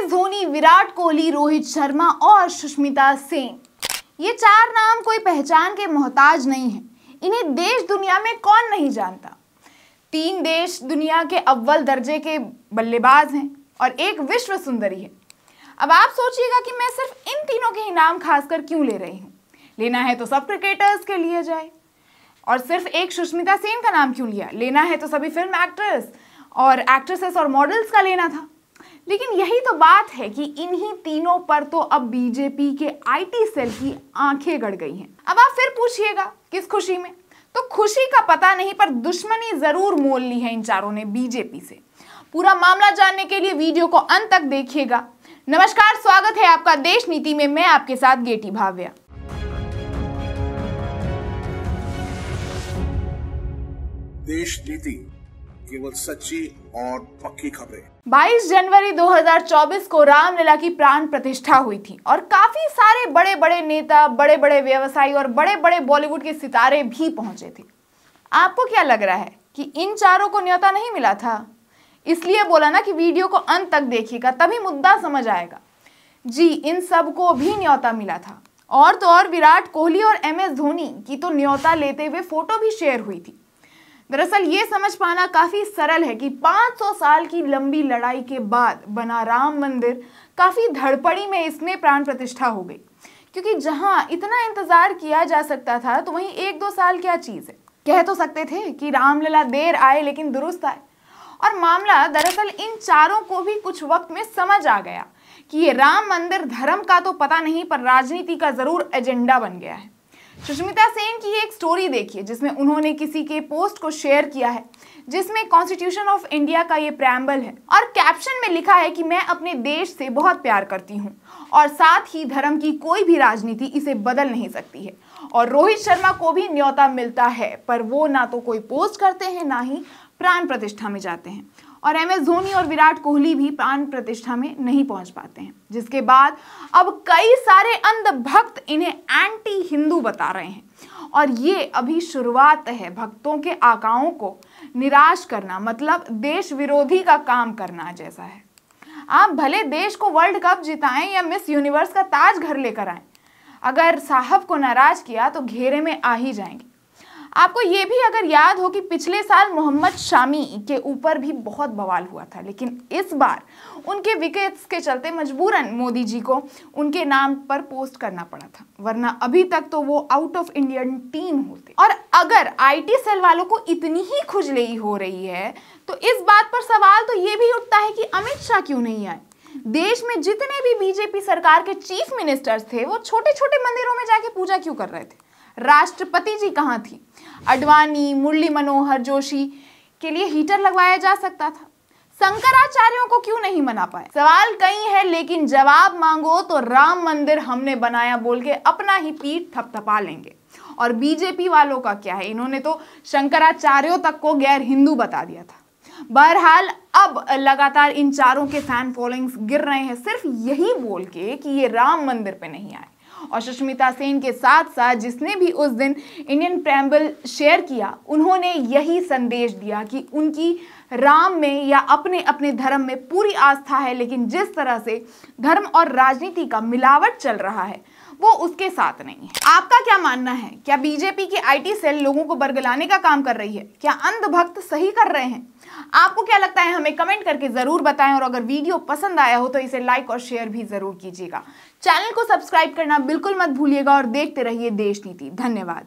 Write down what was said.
MS Dhoni, Virat Kohli, Rohit Sharma और सुष्मिता सेन, ये चार नाम कोई पहचान के मोहताज नहीं है। इन्हें देश दुनिया में कौन नहीं जानता। तीन देश दुनिया के अव्वल दर्जे के बल्लेबाज हैं और एक विश्व सुंदरी है। अब आप सोचिएगा कि मैं सिर्फ इन तीनों के ही नाम खासकर क्यों ले रही हूँ। लेना है तो सब क्रिकेटर्स के लिए जाए। और सिर्फ एक सुष्मिता सेन का नाम क्यों लिया? लेना है तो सभी फिल्म एक्टर्स और एक्ट्रेसेस और मॉडल्स का लेना था। लेकिन यही तो बात है कि इन्हीं तीनों पर तो अब बीजेपी के आईटी सेल की आंखें गड़ गई हैं। अब आप फिर पूछिएगा किस खुशी में? तो खुशी का पता नहीं, पर दुश्मनी जरूर मोल ली है इन चारों ने बीजेपी से। पूरा मामला जानने के लिए वीडियो को अंत तक देखिएगा। नमस्कार, स्वागत है आपका देश नीति में। मैं आपके साथ गेटी भाव्या। देश नीति, केवल सच्ची और पक्की खबरें। 22 जनवरी 2024 को रामलला की प्राण प्रतिष्ठा हुई थी और काफी सारे बड़े बड़े नेता, बड़े बड़े व्यवसायी और बड़े बड़े बॉलीवुड के सितारे भी पहुंचे थे। आपको क्या लग रहा है कि इन चारों को न्योता नहीं मिला था? इसलिए बोला ना कि वीडियो को अंत तक देखिएगा, तभी मुद्दा समझ आएगा। जी, इन सबको भी न्योता मिला था। और तो और विराट कोहली और MS धोनी की तो न्योता लेते हुए फोटो भी शेयर हुई थी। दरअसल ये समझ पाना काफी सरल है कि 500 साल की लंबी लड़ाई के बाद बना राम मंदिर काफी धड़पड़ी में इसमें प्राण प्रतिष्ठा हो गई। क्योंकि जहां इतना इंतजार किया जा सकता था, तो वहीं 1-2 साल क्या चीज है। कह तो सकते थे कि रामलला देर आए लेकिन दुरुस्त आए। और मामला दरअसल इन चारों को भी कुछ वक्त में समझ आ गया कि ये राम मंदिर धर्म का तो पता नहीं, पर राजनीति का जरूर एजेंडा बन गया है। सुष्मिता सेन की एक स्टोरी देखिए जिसमें उन्होंने किसी के पोस्ट को शेयर किया है, जिसमें कॉन्स्टिट्यूशन ऑफ इंडिया का ये प्रेम्बल है और कैप्शन में लिखा है कि मैं अपने देश से बहुत प्यार करती हूँ और साथ ही धर्म की कोई भी राजनीति इसे बदल नहीं सकती है। और रोहित शर्मा को भी न्योता मिलता है, पर वो ना तो कोई पोस्ट करते हैं, ना ही प्राण प्रतिष्ठा में जाते हैं। और MS धोनी और विराट कोहली भी प्राण प्रतिष्ठा में नहीं पहुंच पाते हैं, जिसके बाद अब कई सारे अंध भक्त इन्हें एंटी हिंदू बता रहे हैं। और ये अभी शुरुआत है। भक्तों के आकाओं को निराश करना मतलब देश विरोधी का काम करना जैसा है। आप भले देश को वर्ल्ड कप जिताएं या मिस यूनिवर्स का ताज घर लेकर आएं, अगर साहब को नाराज किया तो घेरे में आ ही जाएंगे। आपको ये भी अगर याद हो कि पिछले साल मोहम्मद शामी के ऊपर भी बहुत बवाल हुआ था, लेकिन इस बार उनके विकेट्स के चलते मजबूरन मोदी जी को उनके नाम पर पोस्ट करना पड़ा था, वरना अभी तक तो वो आउट ऑफ इंडियन टीम होते। और अगर आईटी सेल वालों को इतनी ही खुजली हो रही है, तो इस बात पर सवाल तो ये भी उठता है कि अमित शाह क्यों नहीं आए। देश में जितने भी बीजेपी सरकार के चीफ मिनिस्टर्स थे, वो छोटे छोटे मंदिरों में जाके पूजा क्यों कर रहे थे? राष्ट्रपति जी कहाँ थी? अडवाणी, मुरली मनोहर जोशी के लिए हीटर लगवाया जा सकता था। शंकराचार्यों को क्यों नहीं मना पाए? सवाल कई है, लेकिन जवाब मांगो तो राम मंदिर हमने बनाया बोल के अपना ही पीठ थपथपा लेंगे। और बीजेपी वालों का क्या है? इन्होंने तो शंकराचार्यों तक को गैर हिंदू बता दिया था। बहरहाल अब लगातार इन चारों के फैन फॉलोइंग्स गिर रहे हैं, सिर्फ यही बोल के कि ये राम मंदिर पे नहीं आए। और सुष्मिता सेन के साथ साथ जिसने भी उस दिन इंडियन प्रेम्बल शेयर किया, उन्होंने यही संदेश दिया कि उनकी राम में या अपने अपने धर्म में पूरी आस्था है, लेकिन जिस तरह से धर्म और राजनीति का मिलावट चल रहा है वो उसके साथ नहीं है। आपका क्या मानना है? क्या बीजेपी के आईटी सेल लोगों को बरगलाने का काम कर रही है? क्या अंधभक्त सही कर रहे हैं? आपको क्या लगता है? हमें कमेंट करके जरूर बताएं। और अगर वीडियो पसंद आया हो तो इसे लाइक और शेयर भी जरूर कीजिएगा। चैनल को सब्सक्राइब करना बिल्कुल मत भूलिएगा और देखते रहिए देश नीति। धन्यवाद।